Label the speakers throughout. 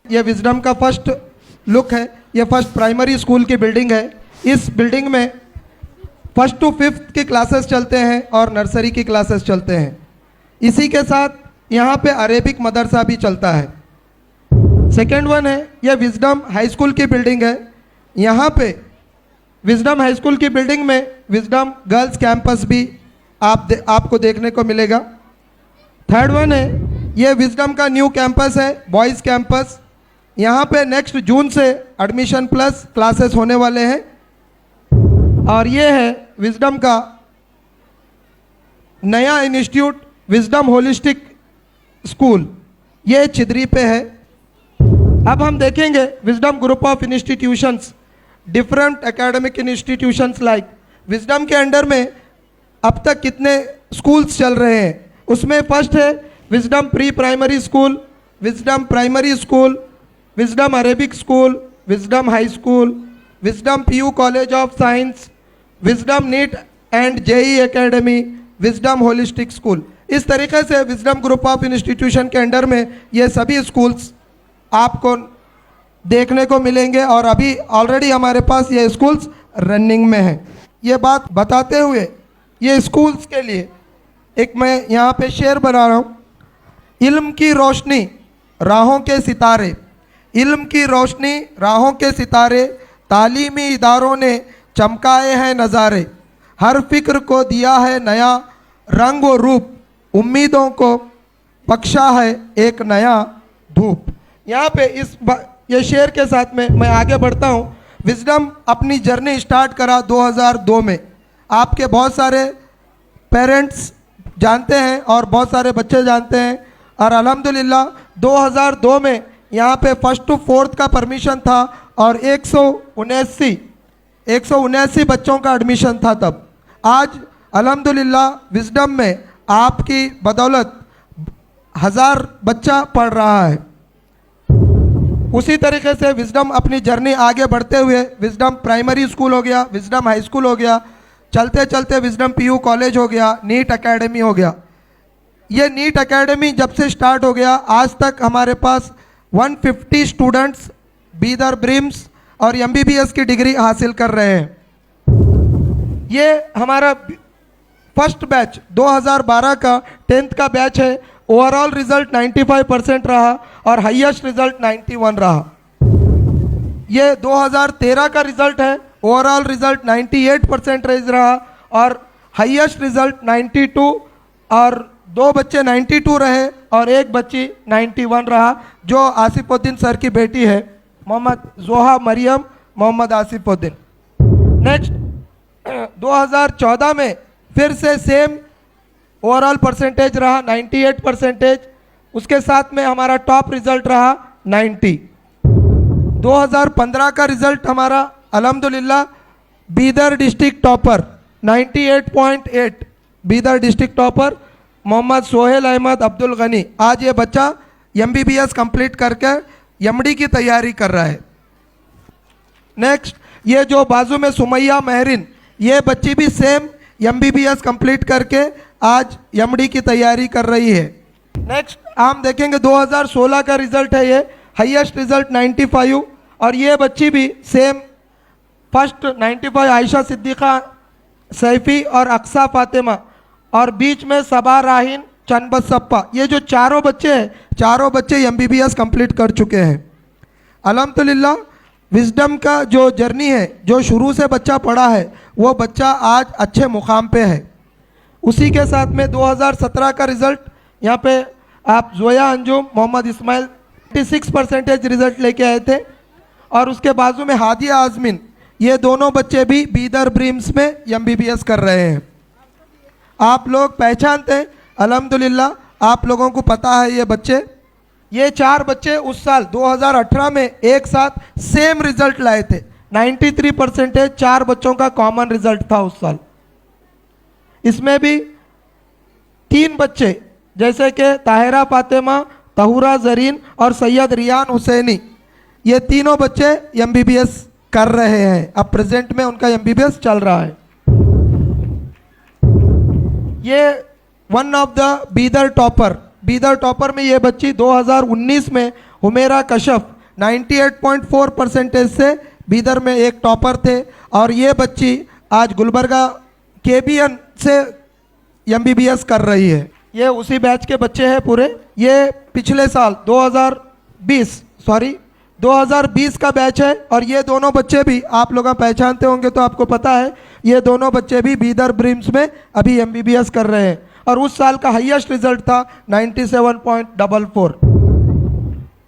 Speaker 1: ये विजडम का first look है। ये फर्स्ट प्राइमरी स्कूल की बिल्डिंग है। इस बिल्डिंग में फर्स्ट टू फिफ्थ की क्लासेस चलते हैं और नर्सरी की क्लासेस चलते हैं। इसी के साथ यहाँ पे अरेबिक मदरसा भी चलता है। सेकेंड वन है, ये विजडम हाई स्कूल की बिल्डिंग है। यहाँ पे विजडम हाई स्कूल की बिल्डिंग में विजडम गर्ल्स कैंपस भी आपको देखने को मिलेगा। थर्ड वन है, ये विजडम का न्यू कैंपस है, बॉयज़ कैंपस। यहाँ पे नेक्स्ट जून से एडमिशन प्लस क्लासेस होने वाले हैं। और ये है विजडम का नया इंस्टीट्यूट, विजडम होलिस्टिक स्कूल, ये चिदरी पे है। अब हम देखेंगे wisdom group of institutions, different academic institutions like wisdom के अंडर में अब तक कितने स्कूल्स चल रहे हैं। उसमें फर्स्ट है Wisdom pre primary school, Wisdom primary school, Wisdom Arabic school, Wisdom high school, Wisdom PU college of science, Wisdom NEET and JEE academy, Wisdom holistic school. इस तरीके से विजडम ग्रुप ऑफ इंस्टीट्यूशन के under में ये सभी schools आपको देखने को मिलेंगे और अभी ऑलरेडी हमारे पास ये स्कूल्स रनिंग में हैं। ये बात बताते हुए ये स्कूल्स के लिए एक मैं यहाँ पे शेर बना रहा हूँ। इल्म की रोशनी राहों के सितारे, इल्म की रोशनी राहों के सितारे, तालीमी इदारों ने चमकाए हैं नज़ारे, हर फिक्र को दिया है नया रंग व रूप, उम्मीदों को बख्शा है एक नया धूप। यहाँ पे ये शेर के साथ में मैं आगे बढ़ता हूँ। विजडम अपनी जर्नी स्टार्ट करा 2002 में। आपके बहुत सारे पेरेंट्स जानते हैं और बहुत सारे बच्चे जानते हैं। और अल्हम्दुलिल्लाह 2002 में यहाँ पे फर्स्ट टू फोर्थ का परमिशन था और 179 बच्चों का एडमिशन था तब। आज अल्हम्दुलिल्लाह विजडम में आपकी बदौलत 1000 बच्चा पढ़ रहा है। उसी तरीके से विजडम अपनी जर्नी आगे बढ़ते हुए विजडम प्राइमरी स्कूल हो गया, विजडम हाई स्कूल हो गया, चलते चलते विजडम पीयू कॉलेज हो गया, नीट एकेडमी हो गया। ये नीट एकेडमी जब से स्टार्ट हो गया आज तक हमारे पास 150 स्टूडेंट्स बीदर ब्रिम्स और एमबीबीएस की डिग्री हासिल कर रहे हैं। ये हमारा फर्स्ट बैच 2012 का 10th का बैच है। ओवरऑल रिजल्ट 95% रहा और हाईएस्ट रिजल्ट 91 रहा। ये 2013 का रिजल्ट है, ओवरऑल रिजल्ट 98% रहा और हाईएस्ट रिजल्ट 92 और 2 बच्चे 92 रहे और 1 बच्ची 91 रहा, जो आसिफुद्दीन सर की बेटी है, मोहम्मद जोहा मरियम मोहम्मद आसिफुद्दीन। नेक्स्ट 2014 में फिर से सेम ओवरऑल परसेंटेज रहा 98%। उसके साथ में हमारा टॉप रिजल्ट रहा 90। 2015 का रिजल्ट हमारा अल्हम्दुलिल्लाह Bidar district topper 98.8, Bidar district topper Mohammed Sohail Ahmed Abdul Ghani. आज ये बच्चा एमबीबीएस कंप्लीट करके एमडी की तैयारी कर रहा है। नेक्स्ट ये जो बाजू में सुमैया महरिन, ये बच्ची भी सेम एमबीबीएस कंप्लीट करके आज एमडी की तैयारी कर रही है। नेक्स्ट हम देखेंगे 2016 का रिजल्ट है, ये हाईएस्ट रिजल्ट 95 और ये बच्ची भी सेम फर्स्ट 95 आयशा सिद्दीक़ा सैफ़ी और अक्सा फातिमा और बीच में सबा राहीन चनबत सप्पा। ये जो चारों बच्चे हैं, चारों बच्चे एमबीबीएस कंप्लीट कर चुके हैं। अल्हम्दुलिल्लाह विजडम का जो जर्नी है, जो शुरू से बच्चा पढ़ा है, वो बच्चा आज अच्छे मुकाम पे है। उसी के साथ में 2017 का रिज़ल्ट यहाँ पे आप जोया अंजुम मोहम्मद इस्माइल 86% रिज़ल्ट लेके आए थे और उसके बाजू में हादिया आजमीन, ये दोनों बच्चे भी बीदर ब्रिम्स में एमबीबीएस कर रहे हैं। आप लोग पहचानते हैं, अल्हम्दुलिल्लाह आप लोगों को पता है ये 4 बच्चे उस साल 2018 में एक साथ सेम रिजल्ट लाए थे 93%। 4 बच्चों का कॉमन रिजल्ट था उस साल। इसमें भी 3 बच्चे जैसे कि ताहिरा फातिमा, तहुरा जरीन और सैयद रियान हुसैनी, ये तीनों बच्चे एमबीबीएस कर रहे हैं। अब प्रेजेंट में उनका एमबीबीएस चल रहा है। ये one of the Bidar topper में ये बच्ची 2019 में हुमेरा कशफ 98.4 परसेंटेज से बीदर में एक टॉपर थे और ये बच्ची आज गुलबर्गा केबीएन से एमबीबीएस कर रही है। ये उसी बैच के बच्चे हैं पूरे। ये पिछले साल 2020 का बैच है और ये दोनों बच्चे भी आप लोग पहचानते होंगे तो आपको पता है, ये दोनों बच्चे भी बीदर ब्रिम्स में अभी एमबीबीएस कर रहे हैं और उस साल का हाईएस्ट रिजल्ट था 97.44।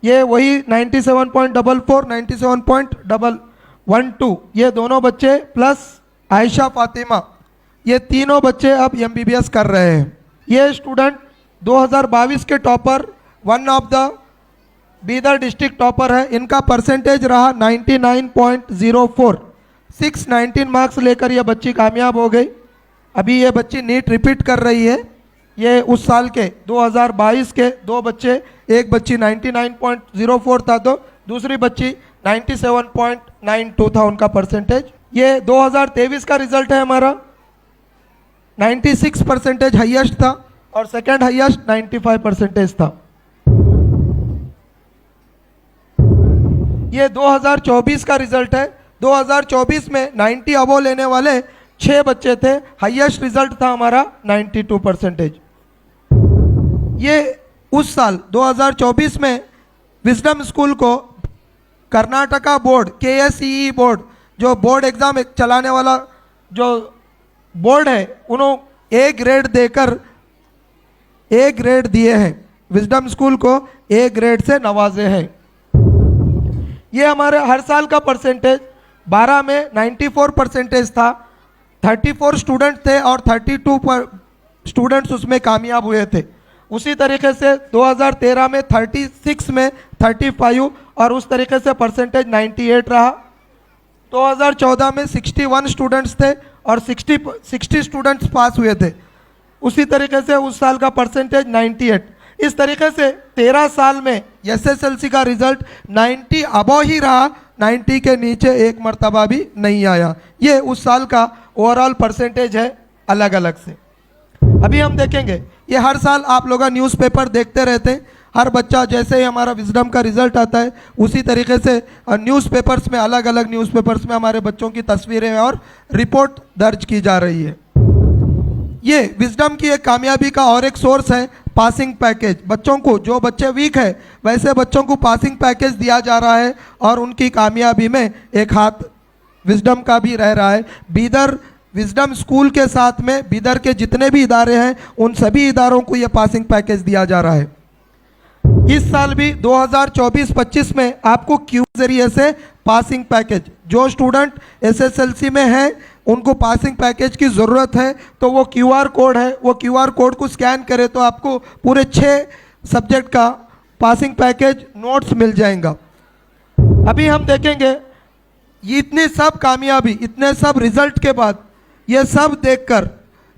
Speaker 1: ये वही 97.44, 97.12 ये दोनों बच्चे प्लस आयशा फातिमा, ये तीनों बच्चे अब एमबीबीएस कर रहे हैं। ये स्टूडेंट 2022 के topper, one of the Bidar district topper है। इनका परसेंटेज रहा 99.04, 619 मार्क्स लेकर यह बच्ची कामयाब हो गई। अभी ये बच्ची नीट रिपीट कर रही है। ये उस साल के 2022 के दो बच्चे, एक बच्ची 99.04 था तो दूसरी बच्ची 97.92 था उनका परसेंटेज। ये 2023 का रिजल्ट है हमारा, 96 परसेंटेज हाईएस्ट था और सेकेंड हाईएस्ट 95 परसेंटेज था। ये 2024 का रिजल्ट है। 2024 में 90 अबो लेने वाले 6 बच्चे थे, हाईएस्ट रिजल्ट था हमारा 92 परसेंटेज। ये उस साल 2024 में विजडम स्कूल को कर्नाटका बोर्ड, KSEE बोर्ड, जो बोर्ड एग्ज़ाम चलाने वाला जो बोर्ड है, उन्होंने A ग्रेड देकर A ग्रेड दिए हैं। विजडम स्कूल को A ग्रेड से नवाजे हैं। ये हमारे हर साल का परसेंटेज 12 में 94 परसेंटेज था। 34 स्टूडेंट थे और 32 स्टूडेंट्स उसमें कामयाब हुए थे। उसी तरीके से 2013 में 36 में 35 और उस तरीके से परसेंटेज 98 रहा। 2014 में 61 स्टूडेंट्स थे और 60 स्टूडेंट्स पास हुए थे। उसी तरीके से उस साल का परसेंटेज 98। इस तरीके से 13 साल में SSLC का रिजल्ट 90 अबव ही रहा, 90 के नीचे एक मर्तबा भी नहीं आया। ये उस साल का ओवरऑल परसेंटेज है अलग अलग से। अभी हम देखेंगे, ये हर साल आप लोग न्यूज़पेपर देखते रहते हैं। हर बच्चा जैसे ही हमारा विजडम का रिजल्ट आता है उसी तरीके से न्यूज़पेपर्स में, अलग अलग न्यूज़पेपर्स में हमारे बच्चों की तस्वीरें और रिपोर्ट दर्ज की जा रही है। ये विजडम की एक कामयाबी का और एक सोर्स है पासिंग पैकेज। बच्चों को, जो बच्चे वीक है वैसे बच्चों को पासिंग पैकेज दिया जा रहा है और उनकी कामयाबी में एक हाथ विजडम का भी रह रहा है। बीदर विजडम स्कूल के साथ में बीदर के जितने भी इदारे हैं उन सभी इदारों को ये पासिंग पैकेज दिया जा रहा है। इस साल भी 2024-25 में आपको क्यू जरिए से पासिंग पैकेज, जो स्टूडेंट SSLC में हैं उनको पासिंग पैकेज की ज़रूरत है तो वो QR कोड है, वो QR कोड को स्कैन करें तो आपको पूरे 6 सब्जेक्ट का पासिंग पैकेज नोट्स मिल जाएगा। अभी हम देखेंगे इतनी सब कामयाबी, इतने सब रिजल्ट के बाद ये सब देखकर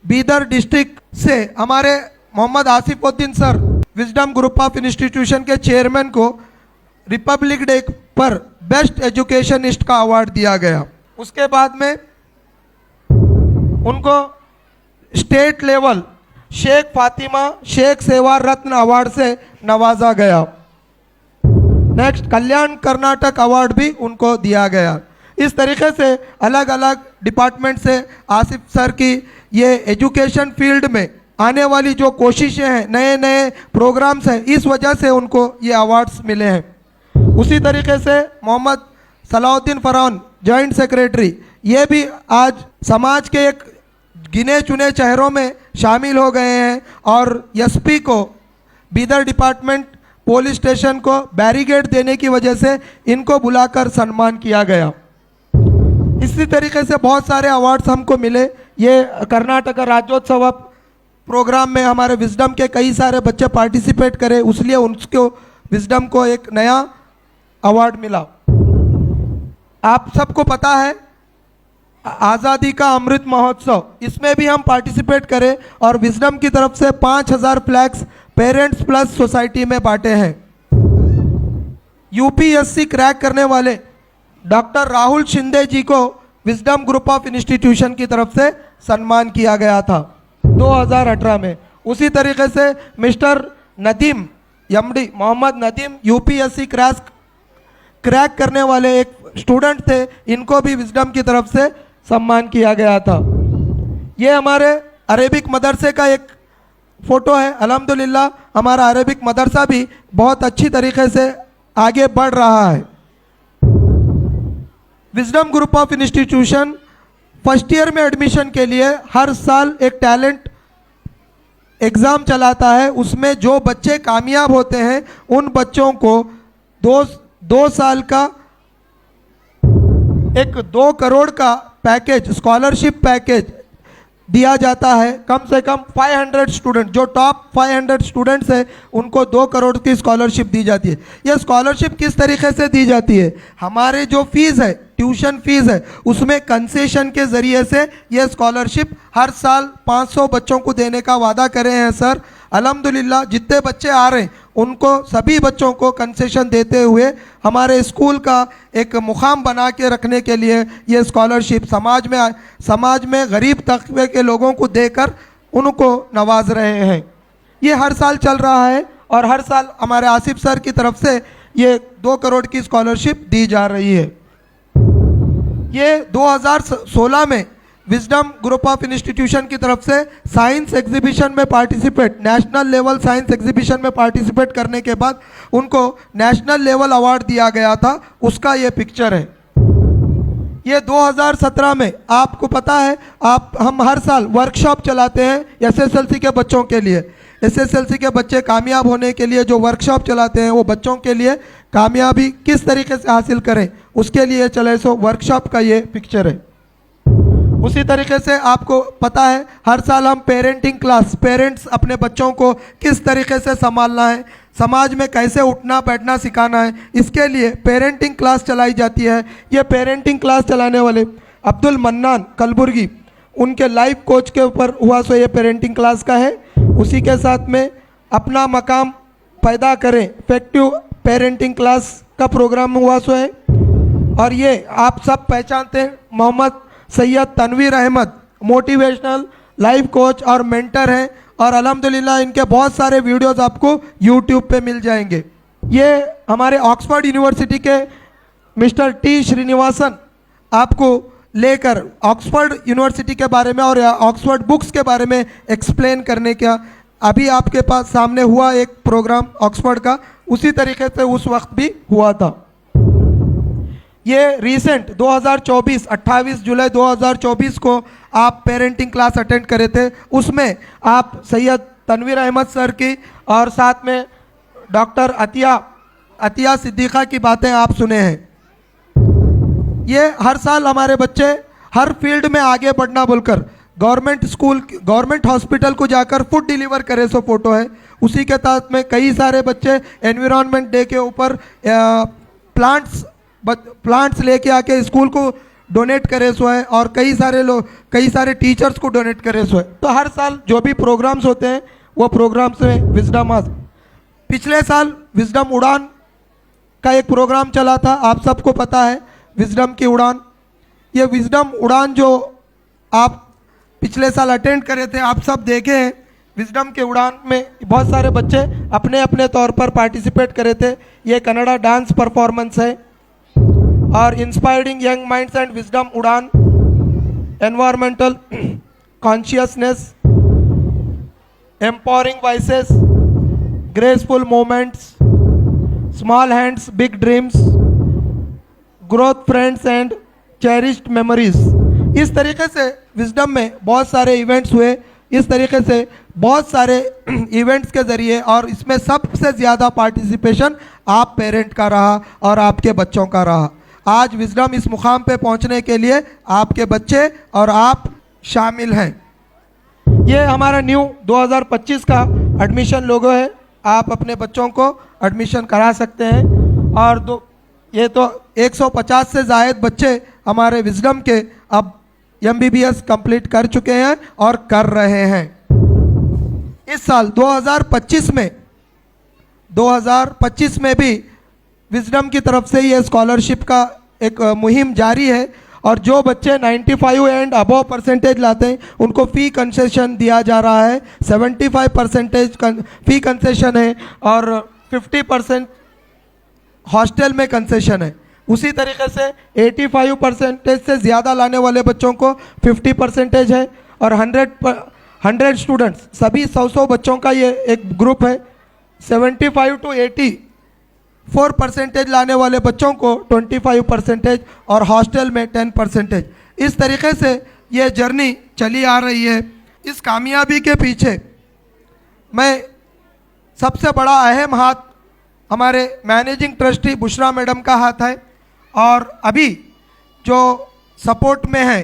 Speaker 1: बीदर डिस्ट्रिक्ट से हमारे Mohammed Asifuddin sir, Wisdom group of institution के चेयरमैन को रिपब्लिक डे पर बेस्ट एजुकेशनिस्ट का अवार्ड दिया गया। उसके बाद में उनको state level Sheikh Fatima Sheikh Seva Ratna award से नवाजा गया। नेक्स्ट कल्याण कर्नाटक अवार्ड भी उनको दिया गया। इस तरीके से अलग अलग डिपार्टमेंट से आसिफ सर की ये एजुकेशन फील्ड में आने वाली जो कोशिशें हैं, नए नए प्रोग्राम्स हैं, इस वजह से उनको ये अवार्ड्स मिले हैं। उसी तरीके से मोहम्मद सलाउद्दीन फरहान जॉइंट सेक्रेटरी, ये भी आज समाज के एक गिने चुने चेहरों में शामिल हो गए हैं और SP को, बीदर डिपार्टमेंट पुलिस स्टेशन को बैरिकेड देने की वजह से इनको बुलाकर सम्मान किया गया। इसी तरीके से बहुत सारे अवार्ड्स हमको मिले। ये कर्नाटक राज्योत्सव प्रोग्राम में हमारे विजडम के कई सारे बच्चे पार्टिसिपेट करे, उसलिए उनको विजडम को एक नया अवार्ड मिला। आप सबको पता है आज़ादी का अमृत महोत्सव, इसमें भी हम पार्टिसिपेट करें और विजडम की तरफ से 5000 फ्लैग्स पेरेंट्स प्लस सोसाइटी में बांटे हैं। UPSC क्रैक करने वाले डॉक्टर राहुल शिंदे जी को विजडम ग्रुप ऑफ इंस्टीट्यूशन की तरफ से सम्मान किया गया था 2018 में। उसी तरीके से mister Nadeem MD Mohammed Nadeem UPSC crack करने वाले एक स्टूडेंट थे, इनको भी विजडम की तरफ से सम्मान किया गया था। ये हमारे अरेबिक मदरसे का एक फ़ोटो है। अल्हम्दुलिल्लाह हमारा अरेबिक मदरसा भी बहुत अच्छी तरीके से आगे बढ़ रहा है। Wisdom group of institution first year में एडमिशन के लिए हर साल एक टैलेंट एग्ज़ाम चलाता है। उसमें जो बच्चे कामयाब होते हैं उन बच्चों को दो साल का एक 2 करोड़ का पैकेज, स्कॉलरशिप पैकेज दिया जाता है। कम से कम 500 स्टूडेंट, जो टॉप 500 स्टूडेंट्स हैं उनको 2 करोड़ की स्कॉलरशिप दी जाती है। यह स्कॉलरशिप किस तरीके से दी जाती है? हमारे जो फीस है, ट्यूशन फीस है, उसमें कंसेशन के ज़रिए से यह स्कॉलरशिप हर साल 500 बच्चों को देने का वादा करे हैं सर। अल्हम्दुलिल्लाह जितने बच्चे आ रहे हैं उनको, सभी बच्चों को कंसेशन देते हुए हमारे स्कूल का एक मुकाम बना के रखने के लिए ये स्कॉलरशिप समाज में गरीब तबके के लोगों को देकर उनको नवाज रहे हैं। ये हर साल चल रहा है और हर साल हमारे आसिफ सर की तरफ से ये 2 करोड़ की स्कॉलरशिप दी जा रही है। ये 2016 में विजडम ग्रुप ऑफ इंस्टीट्यूशन की तरफ से साइंस एग्जीबिशन में नेशनल लेवल साइंस एग्जीबिशन में पार्टिसिपेट करने के बाद उनको नेशनल लेवल अवार्ड दिया गया था। उसका ये पिक्चर है। ये 2017 में, आपको पता है, हम हर साल वर्कशॉप चलाते हैं एसएसएलसी के बच्चों के लिए। एसएसएलसी के बच्चे कामयाब होने के लिए जो वर्कशॉप चलाते हैं वो बच्चों के लिए कामयाबी किस तरीके से हासिल करें उसके लिए चले। सो वर्कशॉप का ये पिक्चर है। उसी तरीके से आपको पता है हर साल हम पेरेंटिंग क्लास, पेरेंट्स अपने बच्चों को किस तरीके से संभालना है, समाज में कैसे उठना बैठना सिखाना है, इसके लिए पेरेंटिंग क्लास चलाई जाती है। ये पेरेंटिंग क्लास चलाने वाले अब्दुल मन्नान कलबुर्गी, उनके लाइव कोच के ऊपर हुआ सो ये पेरेंटिंग क्लास का है। उसी के साथ में अपना मकाम पैदा करें इफेक्टिव पेरेंटिंग क्लास का प्रोग्राम हुआ सो है। और ये आप सब पहचानते हैं, Mohammed Syed Tanveer Ahmed motivational life coach और मेंटर हैं और अल्हम्दुलिल्लाह इनके बहुत सारे वीडियोस आपको यूट्यूब पे मिल जाएंगे। ये हमारे ऑक्सफोर्ड यूनिवर्सिटी के मिस्टर टी श्रीनिवासन आपको लेकर ऑक्सफोर्ड यूनिवर्सिटी के बारे में और ऑक्सफोर्ड बुक्स के बारे में एक्सप्लेन करने का अभी आपके पास सामने हुआ एक प्रोग्राम ऑक्सफोर्ड का, उसी तरीके से उस वक्त भी हुआ था। ये रिसेंट 2024 28 जुलाई 2024 को आप पेरेंटिंग क्लास अटेंड करे थे। उसमें आप सैयद तनवीर अहमद सर की और साथ में डॉक्टर अतिया सिद्दीक़ा की बातें आप सुने हैं। ये हर साल हमारे बच्चे हर फील्ड में आगे बढ़ना बोलकर गवर्नमेंट हॉस्पिटल को जाकर फूड डिलीवर करे सो फोटो है। उसी के साथ में कई सारे बच्चे एनवायरनमेंट डे के ऊपर प्लांट्स लेके आके स्कूल को डोनेट करे सो है और कई सारे टीचर्स को डोनेट करे सो है। तो हर साल जो भी प्रोग्राम्स होते हैं वो प्रोग्राम्स में विजडम पिछले साल विजडम उड़ान का एक प्रोग्राम चला था, आप सबको पता है विजडम की उड़ान। ये विजडम उड़ान जो आप पिछले साल अटेंड करे थे, आप सब देखे हैं। विजडम के उड़ान में बहुत सारे बच्चे अपने अपने तौर पर पार्टिसिपेट करे थे। ये कन्नड़ा डांस परफॉर्मेंस है और inspiring young minds and wisdom Udaan, environmental consciousness, empowering voices, graceful moments, small hands big dreams, growth friends and cherished memories. इस तरीके से विजडम में बहुत सारे इवेंट्स हुए। इस तरीके से बहुत सारे इवेंट्स के ज़रिए, और इसमें सबसे ज़्यादा पार्टिसिपेशन आप पेरेंट का रहा और आपके बच्चों का रहा। आज विजडम इस मुकाम पे पहुंचने के लिए आपके बच्चे और आप शामिल हैं। ये हमारा न्यू 2025 का एडमिशन लोगो है, आप अपने बच्चों को एडमिशन करा सकते हैं। और ये तो 150 से ज़ायद बच्चे हमारे विजडम के अब MBBS कंप्लीट कर चुके हैं और कर रहे हैं। इस साल 2025 में भी विजडम की तरफ से ये स्कॉलरशिप का एक मुहिम जारी है और जो बच्चे 95 एंड अबव परसेंटेज लाते हैं उनको फ़ी कंसेशन दिया जा रहा है। 75% फ़ी कंसेशन है और 50% हॉस्टल में कंसेशन है। उसी तरीके से 85% से ज़्यादा लाने वाले बच्चों को 50% है, और 100 स्टूडेंट्स, सभी 100 बच्चों का ये एक ग्रुप है। 75 to 84% लाने वाले बच्चों को 25% और हॉस्टल में 10%। इस तरीके से ये जर्नी चली आ रही है। इस कामयाबी के पीछे मैं सबसे बड़ा अहम हाथ हमारे मैनेजिंग ट्रस्टी बुशरा मैडम का हाथ है, और अभी जो सपोर्ट में है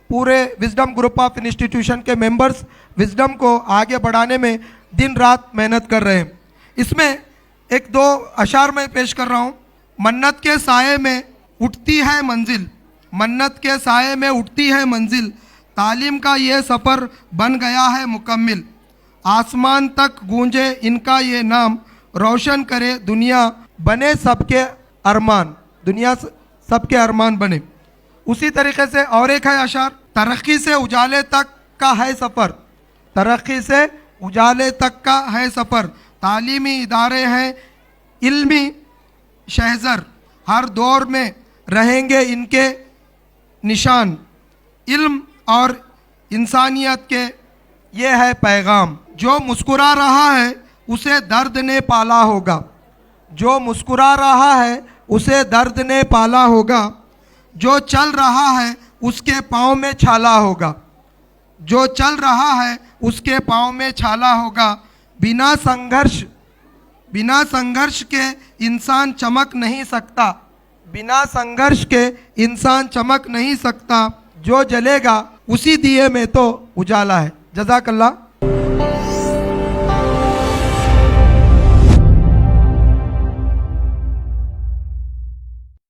Speaker 1: पूरे विजडम ग्रुप ऑफ इंस्टीट्यूशन के मेंबर्स विजडम को आगे बढ़ाने में दिन रात मेहनत कर रहे हैं। इसमें एक दो अशार मैं पेश कर रहा हूँ। मन्नत के साये में उठती है मंजिल, मन्नत के साये में उठती है मंजिल, तालीम का ये सफ़र बन गया है मुकम्मिल, आसमान तक गूंजे इनका ये नाम, रोशन करे दुनिया बने सबके अरमान, दुनिया सबके अरमान बने। उसी तरीके से और एक है अशार, तरक्की से उजाले तक का है सफ़र, तरक्की से उजाले तक का है सफ़र, तालीमी इदारे हैं इल्मी शहज़र, हर दौर में रहेंगे इनके निशान, इल्म और इंसानियत के ये है पैगाम, जो मुस्कुरा रहा है उसे दर्द ने पाला होगा, जो मुस्कुरा रहा है उसे दर्द ने पाला होगा, जो चल रहा है उसके पाँव में छाला होगा, जो चल रहा है उसके पाँव में छाला होगा, बिना संघर्ष के इंसान चमक नहीं सकता, बिना संघर्ष के इंसान चमक नहीं सकता, जो जलेगा उसी दिए में तो उजाला है। जज़ाकल्लाह।